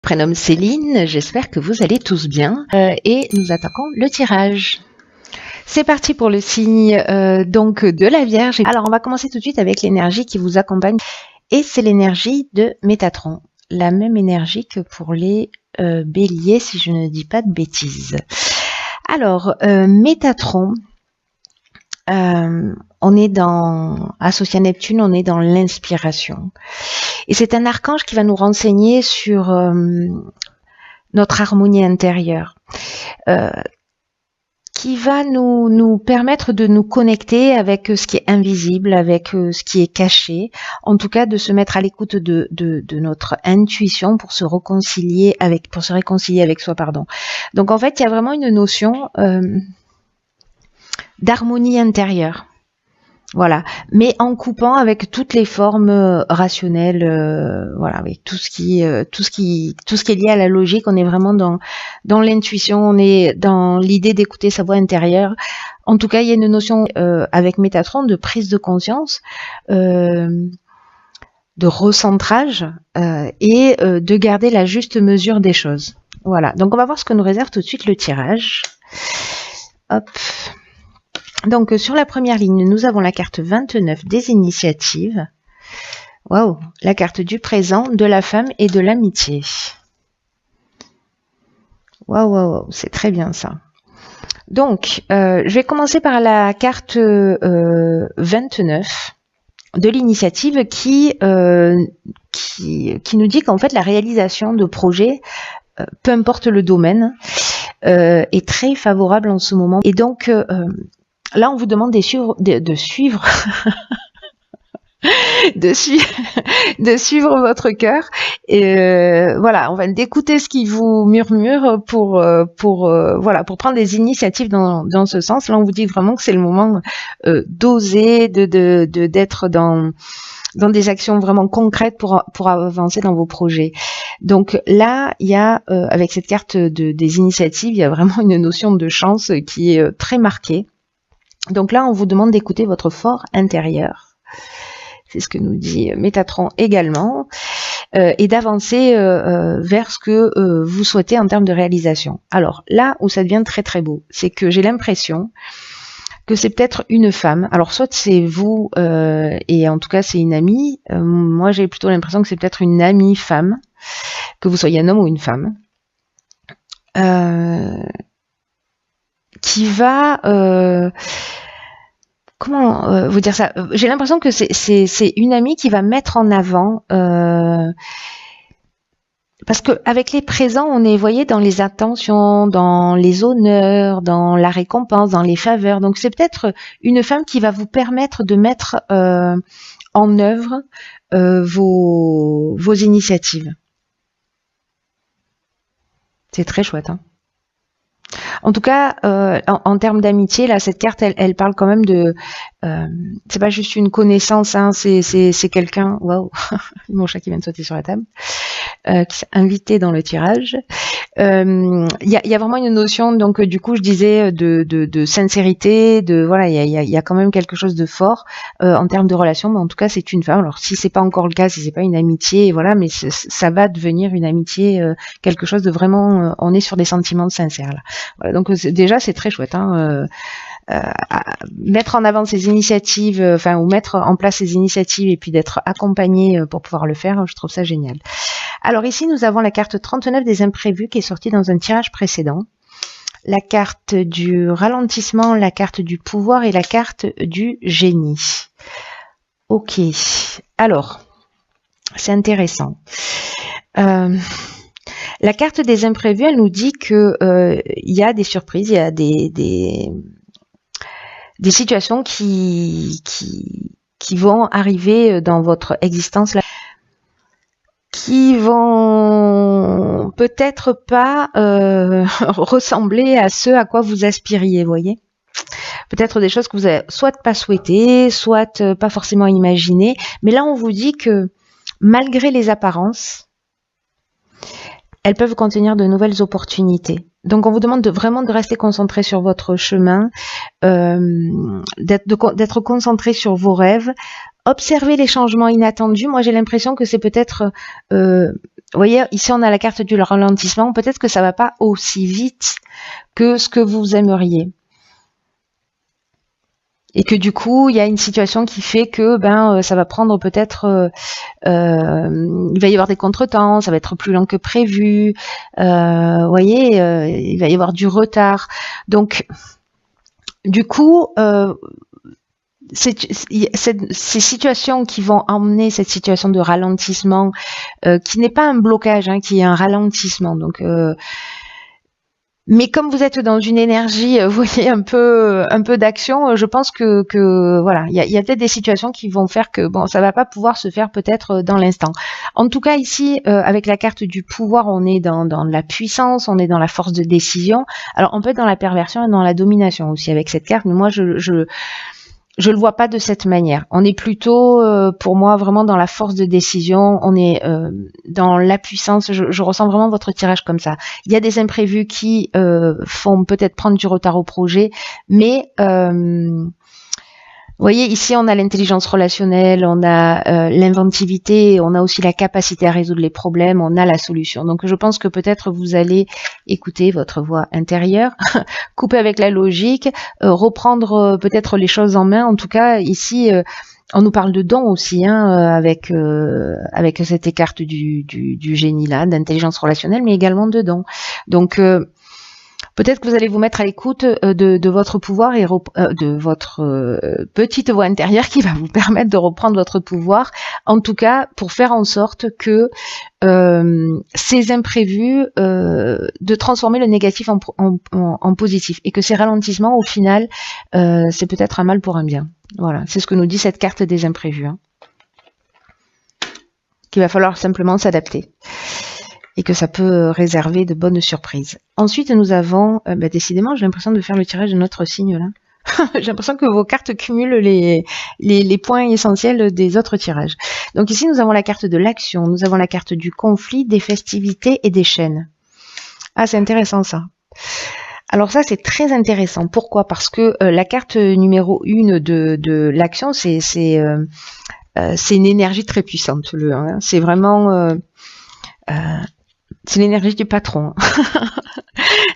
Prénomme Céline, j'espère que vous allez tous bien et nous attaquons le tirage. C'est parti pour le signe donc de la Vierge. Alors on va commencer tout de suite avec l'énergie qui vous accompagne et c'est l'énergie de Métatron. La même énergie que pour les béliers si je ne dis pas de bêtises. Alors Métatron, on est associé à Neptune, on est dans l'inspiration. Et c'est un archange qui va nous renseigner sur notre harmonie intérieure, qui va nous permettre de nous connecter avec ce qui est invisible, avec ce qui est caché, en tout cas de se mettre à l'écoute de notre intuition pour se réconcilier avec soi, pardon. Donc en fait, il y a vraiment une notion d'harmonie intérieure. Voilà, mais en coupant avec toutes les formes rationnelles, voilà, avec tout ce qui est lié à la logique. On est vraiment dans l'intuition, on est dans l'idée d'écouter sa voix intérieure. En tout cas, il y a une notion avec Métatron de prise de conscience, de recentrage et de garder la juste mesure des choses. Voilà. Donc on va voir ce que nous réserve tout de suite le tirage. Hop. Donc, sur la première ligne, nous avons la carte 29 des initiatives. Waouh, la carte du présent, de la femme et de l'amitié. Waouh, c'est très bien ça. Donc, je vais commencer par la carte 29 de l'initiative qui nous dit qu'en fait, la réalisation de projets, peu importe le domaine, est très favorable en ce moment. Et donc, là, on vous demande de suivre, de suivre votre cœur. Et voilà, on va d'écouter ce qui vous murmure pour prendre des initiatives dans ce sens. Là, on vous dit vraiment que c'est le moment d'oser, d'être dans des actions vraiment concrètes pour avancer dans vos projets. Donc là, il y a avec cette carte des initiatives, il y a vraiment une notion de chance qui est très marquée. Donc là, on vous demande d'écouter votre fort intérieur. C'est ce que nous dit Métatron également. Et d'avancer vers ce que vous souhaitez en termes de réalisation. Alors là où ça devient très très beau, c'est que j'ai l'impression que c'est peut-être une femme. Alors soit c'est vous et en tout cas c'est une amie. Moi j'ai plutôt l'impression que c'est peut-être une amie femme, que vous soyez un homme ou une femme. Qui va comment vous dire ça, j'ai l'impression que c'est une amie qui va mettre en avant parce que avec les présents on est, voyez, dans les attentions, dans les honneurs, dans la récompense, dans les faveurs. Donc c'est peut-être une femme qui va vous permettre de mettre en œuvre vos initiatives. C'est très chouette, hein. En tout cas, en termes d'amitié, là, cette carte, elle parle quand même de. C'est pas juste une connaissance, hein, c'est quelqu'un. Waouh, mon chat qui vient de sauter sur la table, qui s'est invité dans le tirage. Il y a vraiment une notion, donc du coup, je disais de sincérité, voilà, il y a quand même quelque chose de fort en termes de relation. Mais en tout cas, c'est une femme. Alors, si c'est pas encore le cas, si c'est pas une amitié, voilà, mais ça va devenir une amitié, quelque chose de vraiment. On est sur des sentiments sincères là. Voilà, donc déjà c'est très chouette, hein, mettre en avant ces initiatives, ou mettre en place ces initiatives et puis d'être accompagné pour pouvoir le faire, je trouve ça génial. Alors ici nous avons la carte 39 des imprévus qui est sortie dans un tirage précédent, la carte du ralentissement, la carte du pouvoir et la carte du génie. Ok, alors c'est intéressant. La carte des imprévus, elle nous dit que il y a des surprises, il y a des situations qui vont arriver dans votre existence là, qui vont peut-être pas ressembler à ce à quoi vous aspiriez, voyez. Peut-être des choses que vous avez soit pas souhaité, soit pas forcément imaginé. Mais là, on vous dit que malgré les apparences, elles peuvent contenir de nouvelles opportunités. Donc, on vous demande vraiment de rester concentré sur votre chemin, d'être concentré sur vos rêves, observer les changements inattendus. Moi, j'ai l'impression que c'est peut-être Vous voyez, ici on a la carte du ralentissement. Peut-être que ça va pas aussi vite que ce que vous aimeriez. Et que du coup, il y a une situation qui fait que ça va prendre peut-être, il va y avoir des contretemps, ça va être plus lent que prévu. Vous voyez, il va y avoir du retard. Donc, du coup, ces situations qui vont emmener cette situation de ralentissement, qui n'est pas un blocage, hein, qui est un ralentissement. Donc, mais comme vous êtes dans une énergie, vous voyez, un peu d'action, je pense que voilà, il y a peut-être des situations qui vont faire que bon, ça va pas pouvoir se faire peut-être dans l'instant. En tout cas, ici, avec la carte du pouvoir, on est dans la puissance, on est dans la force de décision. Alors, on peut être dans la perversion et dans la domination aussi avec cette carte, mais moi, je le vois pas de cette manière. On est plutôt, pour moi, vraiment dans la force de décision. On est dans la puissance. Je ressens vraiment votre tirage comme ça. Il y a des imprévus qui font peut-être prendre du retard au projet, mais vous voyez, ici, on a l'intelligence relationnelle, on a l'inventivité, on a aussi la capacité à résoudre les problèmes, on a la solution. Donc, je pense que peut-être vous allez écouter votre voix intérieure, couper avec la logique, reprendre peut-être les choses en main. En tout cas, ici, on nous parle de dons aussi, hein, avec cette carte du génie là, d'intelligence relationnelle, mais également de dons. Donc, peut-être que vous allez vous mettre à l'écoute de votre pouvoir et de votre petite voix intérieure qui va vous permettre de reprendre votre pouvoir, en tout cas pour faire en sorte que ces imprévus, de transformer le négatif en positif, et que ces ralentissements, au final, c'est peut-être un mal pour un bien. Voilà, c'est ce que nous dit cette carte des imprévus, hein, qu'il va falloir simplement s'adapter. Et que ça peut réserver de bonnes surprises. Ensuite, nous avons, décidément, j'ai l'impression de faire le tirage de notre signe là. J'ai l'impression que vos cartes cumulent les points essentiels des autres tirages. Donc ici, nous avons la carte de l'action, nous avons la carte du conflit, des festivités et des chaînes. Ah, c'est intéressant ça. Alors ça, c'est très intéressant. Pourquoi? Parce que la carte numéro 1 de l'action, c'est une énergie très puissante. Hein. C'est vraiment... c'est l'énergie du patron,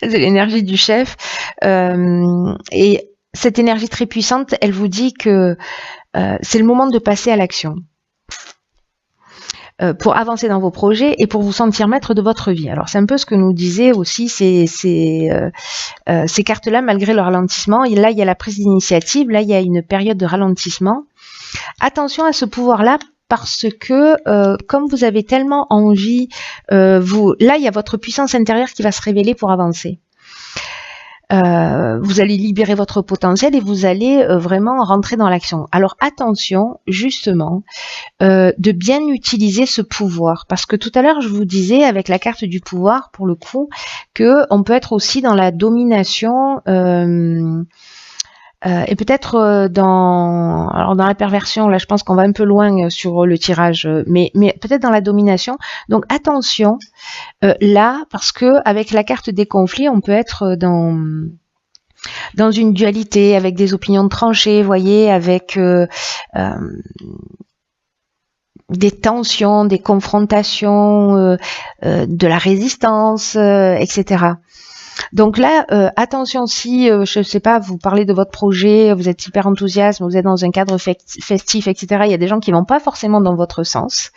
c'est l'énergie du chef, et cette énergie très puissante, elle vous dit que c'est le moment de passer à l'action pour avancer dans vos projets et pour vous sentir maître de votre vie. Alors c'est un peu ce que nous disaient aussi ces cartes-là, malgré le ralentissement. Et là, il y a la prise d'initiative, là, il y a une période de ralentissement. Attention à ce pouvoir-là, parce que comme vous avez tellement envie, là il y a votre puissance intérieure qui va se révéler pour avancer. Vous allez libérer votre potentiel et vous allez vraiment rentrer dans l'action. Alors attention justement de bien utiliser ce pouvoir, parce que tout à l'heure je vous disais avec la carte du pouvoir, pour le coup, que on peut être aussi dans la domination. Et peut-être dans la perversion, là je pense qu'on va un peu loin sur le tirage, mais peut-être dans la domination. Donc attention là, parce que avec la carte des conflits, on peut être dans une dualité, avec des opinions tranchées, vous voyez, avec des tensions, des confrontations, de la résistance, etc. Donc là, attention, si, je sais pas, vous parlez de votre projet, vous êtes hyper enthousiaste, vous êtes dans un cadre festif, etc. Il y a des gens qui vont pas forcément dans votre sens,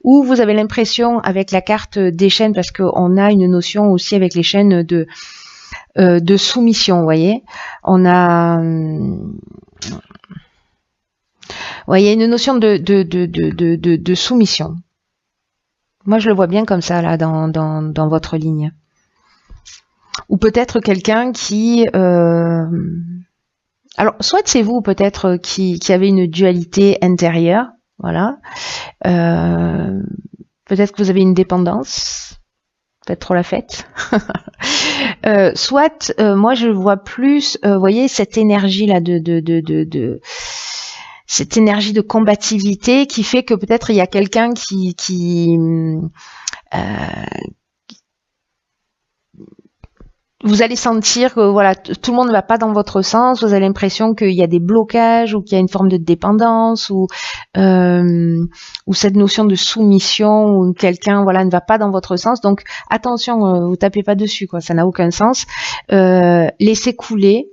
ou vous avez l'impression, avec la carte des chaînes, parce qu'on a une notion aussi avec les chaînes de soumission, vous voyez. On a... il y a une notion de soumission. Moi, je le vois bien comme ça, là, dans votre ligne. Ou peut-être quelqu'un qui... alors, soit c'est vous, peut-être, qui avez une dualité intérieure, voilà. Peut-être que vous avez une dépendance, peut-être trop la fête. Soit, moi, je vois plus, vous voyez, cette énergie-là cette énergie de combativité qui fait que peut-être il y a quelqu'un qui vous allez sentir que voilà, tout le monde ne va pas dans votre sens, vous avez l'impression qu'il y a des blocages ou qu'il y a une forme de dépendance ou cette notion de soumission où quelqu'un voilà ne va pas dans votre sens. Donc attention, vous tapez pas dessus quoi, ça n'a aucun sens. Laissez couler.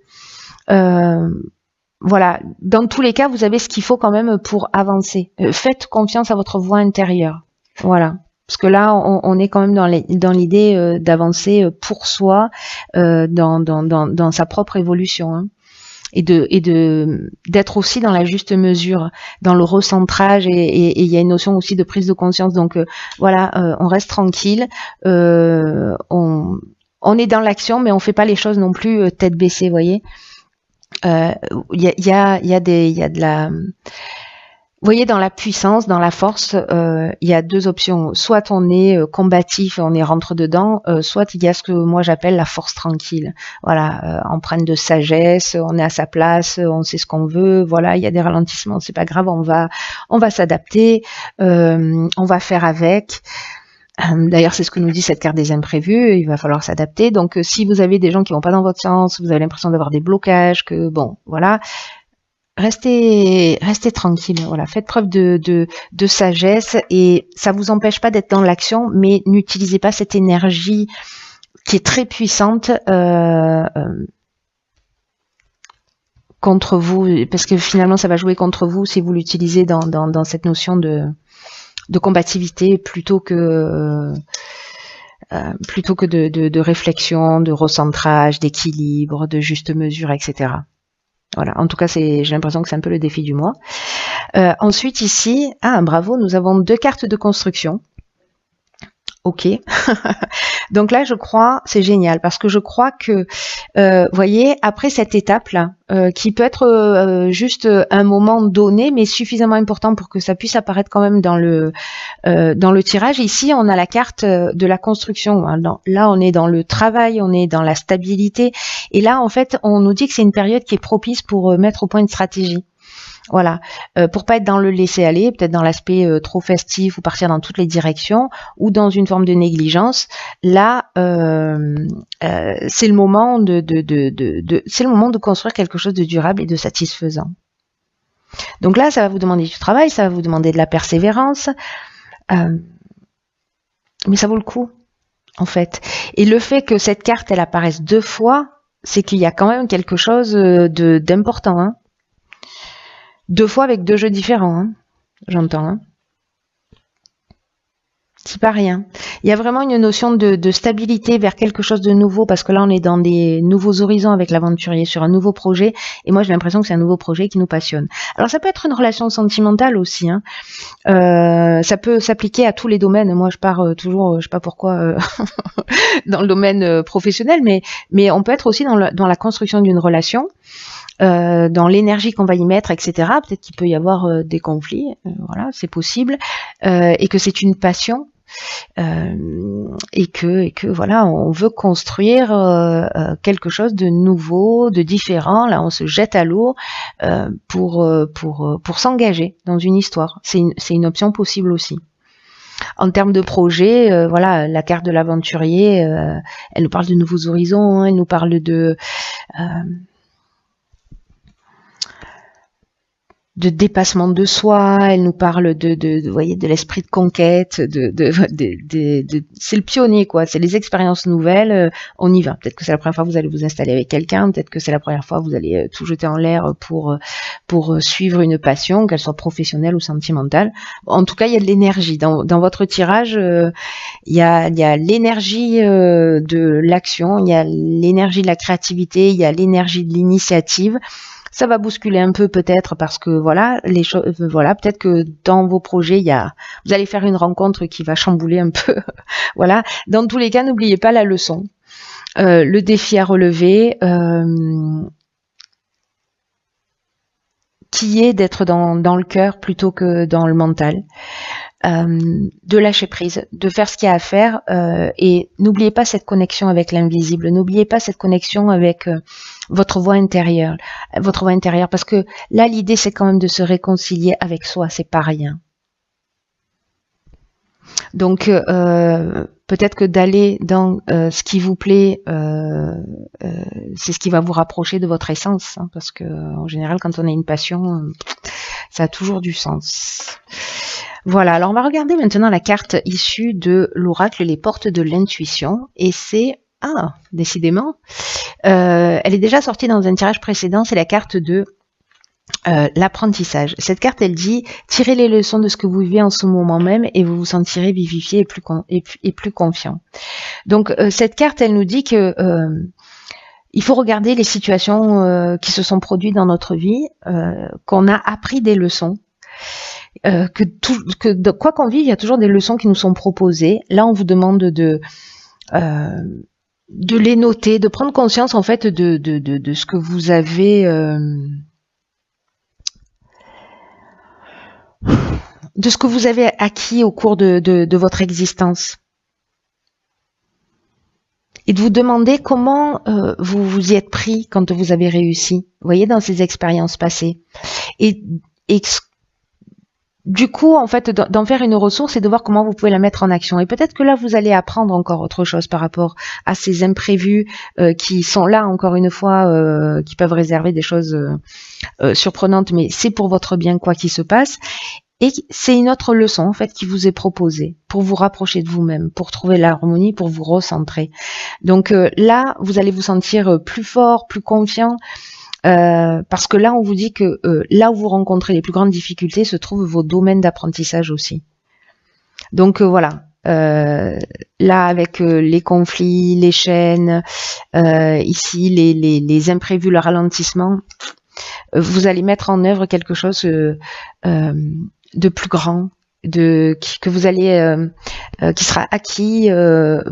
Voilà, dans tous les cas, vous avez ce qu'il faut quand même pour avancer. Faites confiance à votre voix intérieure. Voilà. Parce que là, on est quand même dans l'idée d'avancer pour soi, dans sa propre évolution, hein. Et d'être aussi dans la juste mesure, dans le recentrage, et il y a une notion aussi de prise de conscience. Donc voilà, on reste tranquille, on est dans l'action, mais on fait pas les choses non plus tête baissée, vous voyez. Il y a de la, vous voyez, dans la puissance, dans la force, il y a deux options. Soit on est combatif, on est rentre dedans, soit il y a ce que moi j'appelle la force tranquille. Voilà, empreinte de sagesse, on est à sa place, on sait ce qu'on veut. Voilà, il y a des ralentissements, c'est pas grave, on va s'adapter, on va faire avec. D'ailleurs, c'est ce que nous dit cette carte des imprévus, il va falloir s'adapter. Donc, si vous avez des gens qui vont pas dans votre sens, vous avez l'impression d'avoir des blocages, que bon, voilà, restez tranquille, voilà, faites preuve de sagesse et ça vous empêche pas d'être dans l'action, mais n'utilisez pas cette énergie qui est très puissante contre vous, parce que finalement, ça va jouer contre vous si vous l'utilisez dans cette notion de combativité plutôt que de réflexion, de recentrage, d'équilibre, de juste mesure, etc. Voilà. En tout cas, j'ai l'impression que c'est un peu le défi du mois. Ensuite, ici, bravo, nous avons 2 cartes de construction. Ok. Donc là, je crois, c'est génial parce que je crois que, voyez, après cette étape-là, qui peut être juste un moment donné, mais suffisamment important pour que ça puisse apparaître quand même dans le tirage. Ici, on a la carte de la construction. Là, on est dans le travail, on est dans la stabilité. Et là, en fait, on nous dit que c'est une période qui est propice pour mettre au point une stratégie. Voilà, pour pas être dans le laisser-aller, peut-être dans l'aspect trop festif ou partir dans toutes les directions ou dans une forme de négligence. Là, c'est le moment c'est le moment de construire quelque chose de durable et de satisfaisant. Donc là, ça va vous demander du travail, ça va vous demander de la persévérance, mais ça vaut le coup, en fait. Et le fait que cette carte, elle apparaisse 2 fois, c'est qu'il y a quand même quelque chose d'important, hein. 2 fois avec 2 jeux différents, hein. J'entends, hein. C'est pas rien. Il y a vraiment une notion de stabilité vers quelque chose de nouveau, parce que là, on est dans des nouveaux horizons avec l'aventurier, sur un nouveau projet, et moi, j'ai l'impression que c'est un nouveau projet qui nous passionne. Alors, ça peut être une relation sentimentale aussi, hein. Ça peut s'appliquer à tous les domaines. Moi, je pars toujours, je sais pas pourquoi, dans le domaine professionnel, mais on peut être aussi dans la construction d'une relation, dans l'énergie qu'on va y mettre, etc. Peut-être qu'il peut y avoir des conflits, voilà, c'est possible, et que c'est une passion, et que voilà, on veut construire quelque chose de nouveau, de différent. Là, on se jette à l'eau pour s'engager dans une histoire. C'est une option possible aussi. En termes de projet, voilà, la carte de l'aventurier, elle nous parle de nouveaux horizons, hein, elle nous parle de dépassement de soi, elle nous parle vous voyez, de l'esprit de conquête, c'est le pionnier, quoi, c'est les expériences nouvelles, on y va. Peut-être que c'est la première fois que vous allez vous installer avec quelqu'un, peut-être que c'est la première fois que vous allez tout jeter en l'air pour suivre une passion, qu'elle soit professionnelle ou sentimentale. En tout cas, il y a de l'énergie. Dans votre tirage, il y a l'énergie de l'action, il y a l'énergie de la créativité, il y a l'énergie de l'initiative. Ça va bousculer un peu peut-être parce que voilà, les choses, voilà, peut-être que dans vos projets, vous allez faire une rencontre qui va chambouler un peu. Voilà. Dans tous les cas, n'oubliez pas la leçon, le défi à relever, qui est d'être dans le cœur plutôt que dans le mental. De lâcher prise, de faire ce qu'il y a à faire, et n'oubliez pas cette connexion avec l'invisible, n'oubliez pas cette connexion avec votre voix intérieure, parce que là l'idée c'est quand même de se réconcilier avec soi, c'est pas rien. Donc peut-être que d'aller dans ce qui vous plaît, c'est ce qui va vous rapprocher de votre essence, hein, parce que en général, quand on a une passion, ça a toujours du sens. Voilà, alors on va regarder maintenant la carte issue de l'oracle, les portes de l'intuition, et c'est, décidément, elle est déjà sortie dans un tirage précédent, c'est la carte de l'apprentissage. Cette carte, elle dit, tirez les leçons de ce que vous vivez en ce moment même et vous vous sentirez vivifié et plus confiant. Donc cette carte, elle nous dit que il faut regarder les situations qui se sont produites dans notre vie, qu'on a appris des leçons. Quoi qu'on vive, il y a toujours des leçons qui nous sont proposées. Là, on vous demande de les noter, de prendre conscience en fait de ce que vous avez acquis au cours de votre existence. Et de vous demander comment vous vous y êtes pris quand vous avez réussi, vous voyez, dans ces expériences passées. Et du coup, en fait, d'en faire une ressource et de voir comment vous pouvez la mettre en action. Et peut-être que là, vous allez apprendre encore autre chose par rapport à ces imprévus qui sont là, encore une fois, qui peuvent réserver des choses surprenantes, mais c'est pour votre bien quoi qu'il se passe. Et c'est une autre leçon, en fait, qui vous est proposée pour vous rapprocher de vous-même, pour trouver l'harmonie, pour vous recentrer. Donc là, vous allez vous sentir plus fort, plus confiant, parce que là, on vous dit que là où vous rencontrez les plus grandes difficultés se trouvent vos domaines d'apprentissage aussi. Donc voilà. Là, avec les conflits, les chaînes, ici, les imprévus, le ralentissement, vous allez mettre en œuvre quelque chose de plus grand, que vous allez, qui sera acquis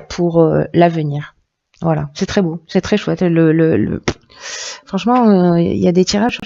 pour l'avenir. Voilà, c'est très beau, c'est très chouette. Franchement, il y a des tirages